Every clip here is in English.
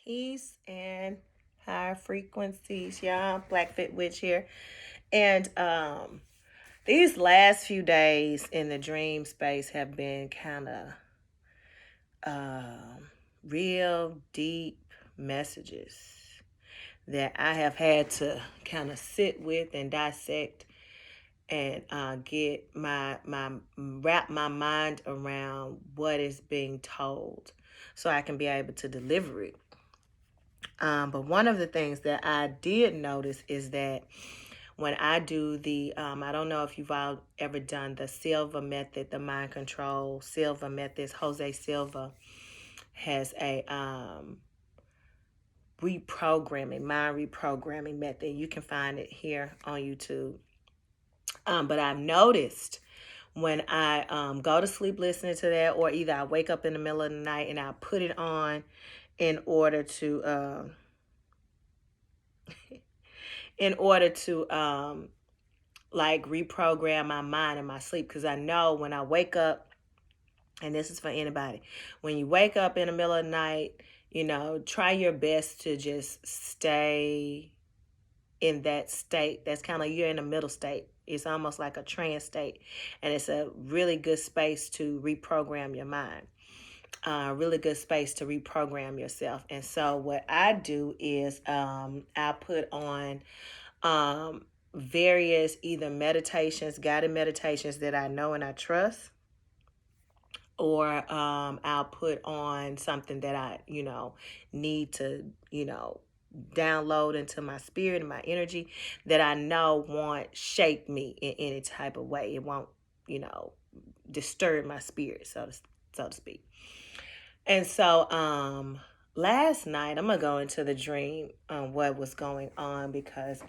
Peace and higher frequencies, y'all. Blackfit Witch here. And these last few days in the dream space have been kind of real deep messages that I have had to kind of sit with and dissect and get my wrap my mind around what is being told so I can be able to deliver it. But one of the things that I did notice is that when I do I don't know if you've all ever done the Silva method, the mind control Silva methods. Jose Silva has a mind reprogramming method. You can find it here on YouTube. But I've noticed when I go to sleep listening to that, or either I wake up in the middle of the night and I put it on in order to like reprogram my mind and my sleep, because I know when I wake up, and this is for anybody, when you wake up in the middle of the night, try your best to just stay in that state. That's kind of, you're in the middle state. It's almost like a trance state, and it's a really good space to reprogram your mind. Really good space to reprogram yourself. And so what I do is I put on various either meditations, guided meditations that I know and I trust, or I'll put on something that I, need to, download into my spirit and my energy that I know won't shake me in any type of way. It won't, disturb my spirit, so to speak. And so last night, I'm gonna go into the dream on what was going on, because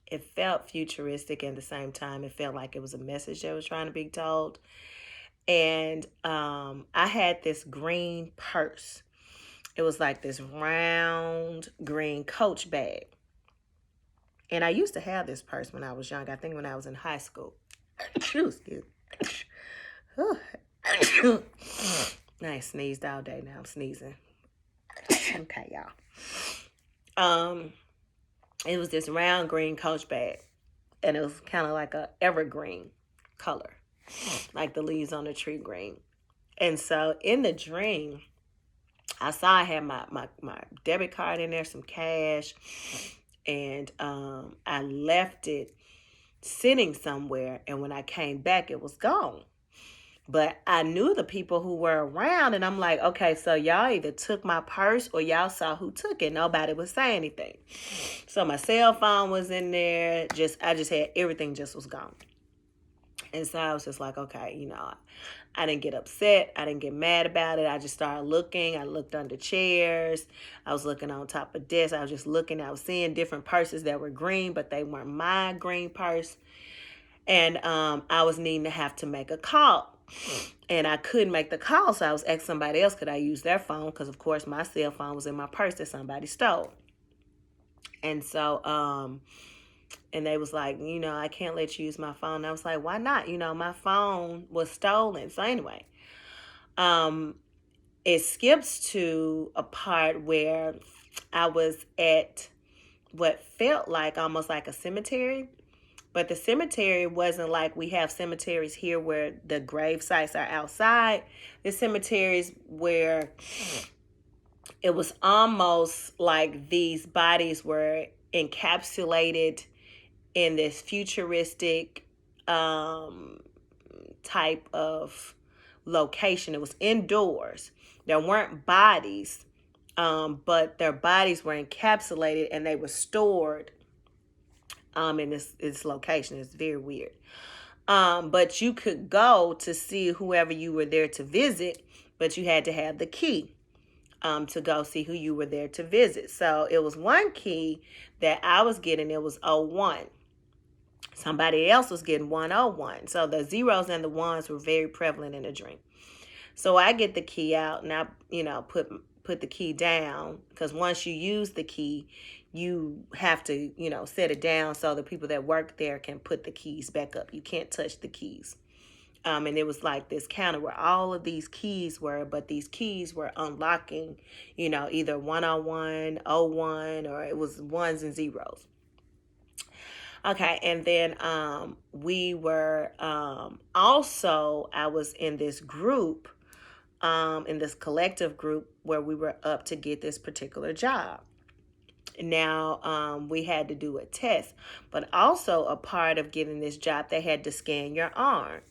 it felt futuristic, and at the same time it felt like it was a message that was trying to be told. And I had this green purse. It was like this round green Coach bag. And I used to have this purse when I was young. I think when I was in high school. Excuse me. I sneezed all day. Now I'm sneezing. Okay, y'all. It was this round green Coach bag, and it was kind of like a evergreen color, like the leaves on the tree green. And so in the dream, I saw I had my debit card in there, some cash, and I left it sitting somewhere. And when I came back, it was gone. But I knew the people who were around, and I'm like, okay, so y'all either took my purse or y'all saw who took it. Nobody was saying anything. So my cell phone was in there. I just had everything, just was gone. And so I was just like, okay, I didn't get upset. I didn't get mad about it. I just started looking. I looked under chairs. I was looking on top of desks. I was just looking. I was seeing different purses that were green, but they weren't my green purse. And I was needing to have to make a call. And I couldn't make the call, so I was asking somebody else, could I use their phone? Because, of course, my cell phone was in my purse that somebody stole. And so, and they was like, I can't let you use my phone. And I was like, why not? My phone was stolen. So anyway, it skips to a part where I was at what felt like almost like a cemetery. But the cemetery wasn't like we have cemeteries here where the grave sites are outside. The cemeteries where it was almost like these bodies were encapsulated in this futuristic type of location. It was indoors. There weren't bodies, but their bodies were encapsulated and they were stored in this location. It's very weird. But you could go to see whoever you were there to visit, but you had to have the key to go see who you were there to visit. So it was one key that I was getting. It was 01. Somebody else was getting 101. So the zeros and the ones were very prevalent in the dream. So I get the key out and I, put the key down, because once you use the key, you have to, set it down so the people that work there can put the keys back up. You can't touch the keys. And it was like this counter where all of these keys were, but these keys were unlocking, either 101, oh 01, or it was ones and zeros. Okay, and then we were also, I was in this group, in this collective group where we were up to get this particular job. Now, we had to do a test, but also a part of getting this job, they had to scan your arm.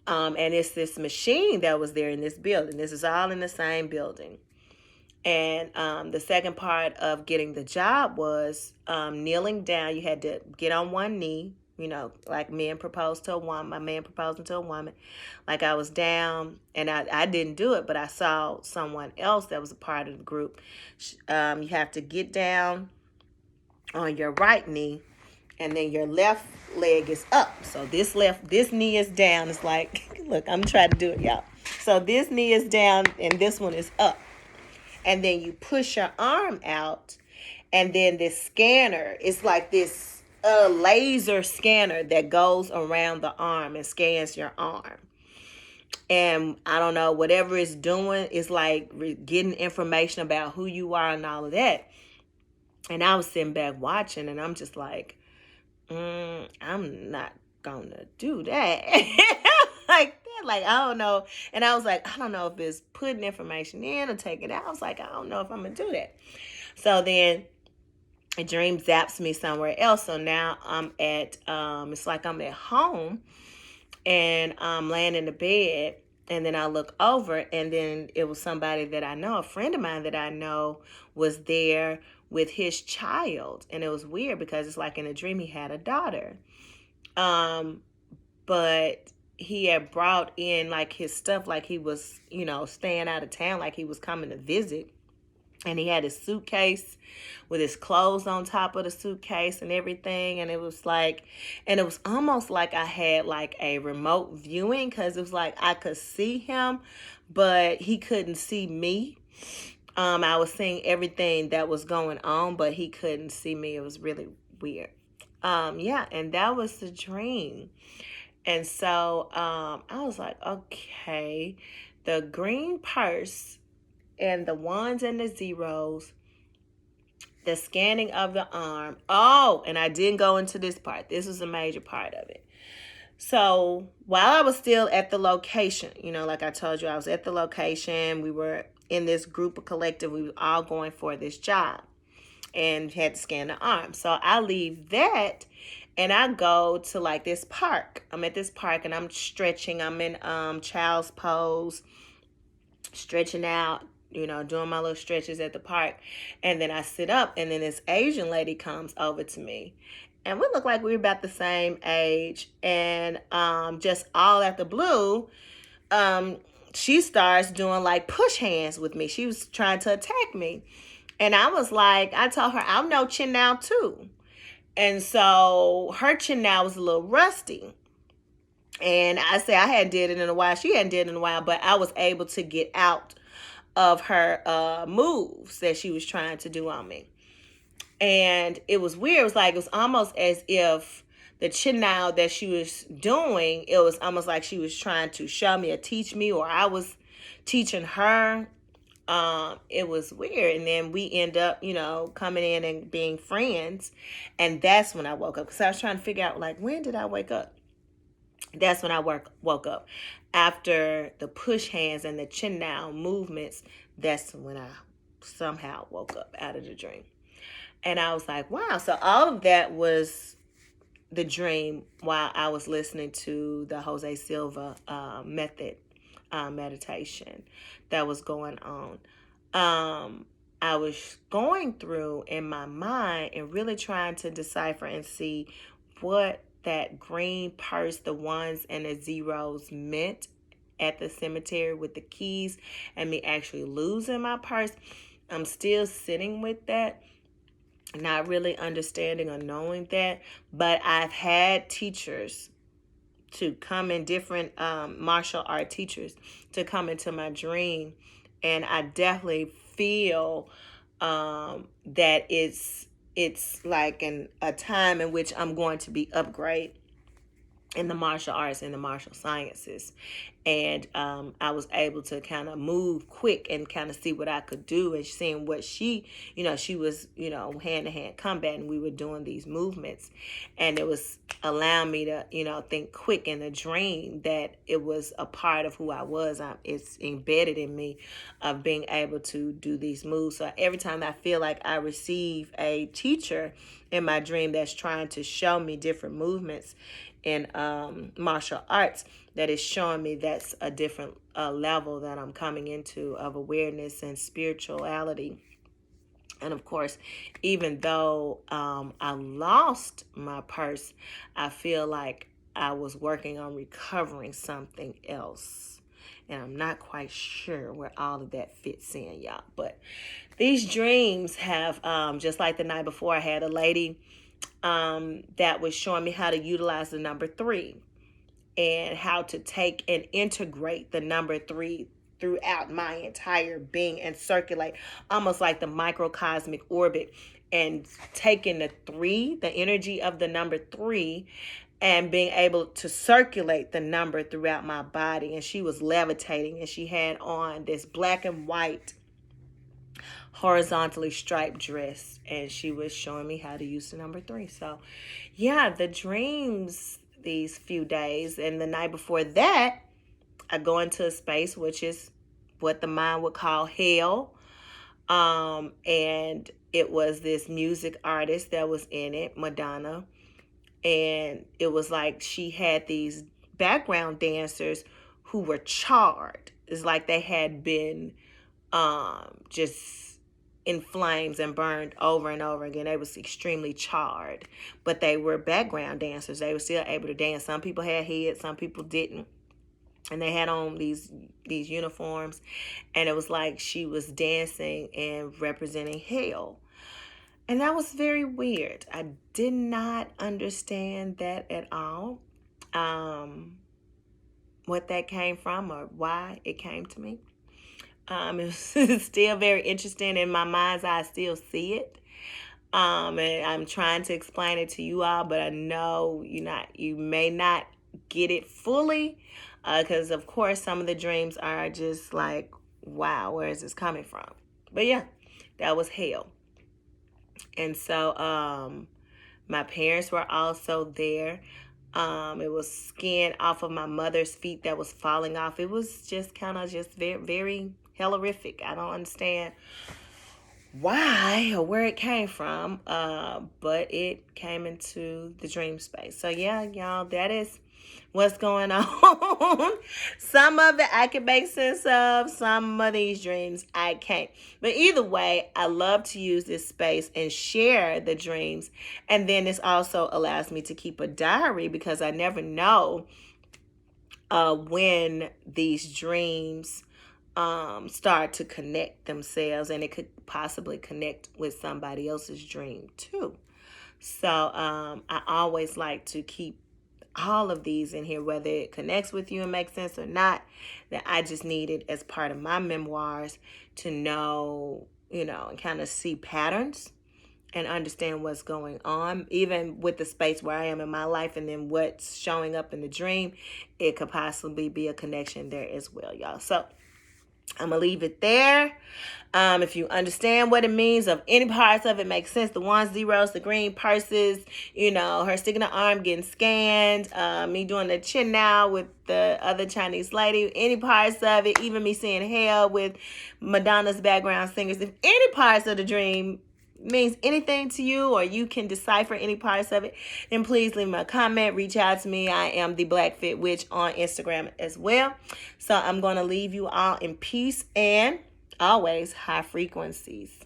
And it's this machine that was there in this building. This is all in the same building. And the second part of getting the job was kneeling down. You had to get on one knee, like men proposed to a woman, my man proposing to a woman. Like I was down, and I didn't do it, but I saw someone else that was a part of the group. You have to get down on your right knee, and then your left leg is up. So this knee is down. It's like, look, I'm trying to do it, y'all. So this knee is down, and this one is up. And then you push your arm out, and then this scanner, it's like this laser scanner that goes around the arm and scans your arm. And I don't know, whatever it's doing, it's like getting information about who you are and all of that. And I was sitting back watching, and I'm just like, I'm not gonna do that. Like, I don't know. And I was like, I don't know if it's putting information in or taking it out. I was like, I don't know if I'm gonna do that. So then a dream zaps me somewhere else. So now I'm at, it's like I'm at home, and I'm laying in the bed, and then I look over, and then it was somebody that I know, a friend of mine that I know was there with his child. And it was weird because it's like in a dream he had a daughter. But he had brought in like his stuff, like he was, staying out of town, like he was coming to visit. And he had his suitcase with his clothes on top of the suitcase and everything. And it was almost like I had like a remote viewing, because it was like I could see him, but he couldn't see me. I was seeing everything that was going on, but he couldn't see me. It was really weird. Yeah, and that was the dream. And so I was like, okay, the green purse and the ones and the zeros, the scanning of the arm. Oh, and I didn't go into this part. This was a major part of it. So while I was still at the location, like I told you, I was at the location. We were in this group of collective. We were all going for this job and had to scan the arm. So I leave that, and I go to like this park. I'm at this park, and I'm stretching. I'm in child's pose, stretching out, doing my little stretches at the park. And then I sit up, and then this Asian lady comes over to me. And we look like we were about the same age. And just all at the blue, she starts doing like push hands with me. She was trying to attack me. And I was like, I told her, I'm no chin now too. And so her chin now was a little rusty. And I said I hadn't did it in a while. She hadn't did it in a while, but I was able to get out of her moves that she was trying to do on me. And it was weird. It was almost as if the chin now that she was doing, it was almost like she was trying to show me or teach me, or I was teaching her. It was weird. And then we end up, coming in and being friends. And that's when I woke up, because I was trying to figure out, like, when did I wake up? That's when I woke up. After the push hands and the chin down movements, that's when I somehow woke up out of the dream. And I was like, wow. So all of that was the dream while I was listening to the Jose Silva method meditation that was going on. I was going through in my mind and really trying to decipher and see what that green purse, the ones and the zeros, meant at the cemetery with the keys and me actually losing my purse. I'm still sitting with that, not really understanding or knowing that. But I've had teachers to come in, different martial art teachers to come into my dream, and I definitely feel that it's like a time in which I'm going to be upgraded in the martial arts and the martial sciences. And I was able to kind of move quick and kind of see what I could do, and seeing what she was, hand to hand combat, and we were doing these movements, and it was allowing me to, think quick in a dream that it was a part of who I was. It's embedded in me of being able to do these moves. So every time I feel like I receive a teacher in my dream that's trying to show me different movements in martial arts, that is showing me that's a different level that I'm coming into of awareness and spirituality. And of course, even though I lost my purse, I feel like I was working on recovering something else. And I'm not quite sure where all of that fits in, y'all. But these dreams have, just like the night before, I had a lady that was showing me how to utilize the number 3 and how to take and integrate the number 3 throughout my entire being and circulate almost like the microcosmic orbit, and taking the 3, the energy of the number 3, and being able to circulate the number throughout my body. And she was levitating, and she had on this black and white horizontally striped dress, and she was showing me how to use the number 3. So yeah, the dreams these few days, and the night before that, I go into a space which is what the mind would call hell. And it was this music artist that was in it, Madonna. And it was like she had these background dancers who were charred. It's like they had been just in flames and burned over and over again. They was extremely charred, but they were background dancers. They were still able to dance. Some people had heads, some people didn't. And they had on these uniforms, and it was like she was dancing and representing hell. And that was very weird. I did not understand that at all, what that came from or why it came to me. It's still very interesting in my mind's eye. I still see it. And I'm trying to explain it to you all, but I know you may not get it fully, because of course some of the dreams are just like, wow, where is this coming from? But yeah, that was hell. And so my parents were also there. It was skin off of my mother's feet that was falling off. It was just kind of just very, very horrific. I don't understand why or where it came from, but it came into the dream space. So yeah, y'all, that is what's going on. Some of it I can make sense of, some of these dreams I can't. But either way, I love to use this space and share the dreams. And then this also allows me to keep a diary, because I never know when these dreams start to connect themselves, and it could possibly connect with somebody else's dream too. So I always like to keep all of these in here, whether it connects with you and makes sense or not, that I just need it as part of my memoirs to know, and kind of see patterns and understand what's going on, even with the space where I am in my life, and then what's showing up in the dream. It could possibly be a connection there as well, y'all. So I'm going to leave it there. If you understand what it means, of any parts of it make sense, the 1 zeros, the green purses, her sticking her arm getting scanned, me doing the chin now with the other Chinese lady, any parts of it, even me seeing hell with Madonna's background singers, if any parts of the dream means anything to you, or you can decipher any parts of it, then please leave me a comment, reach out to me. I am the Black Fit Witch on Instagram as well. So I'm going to leave you all in peace and always high frequencies.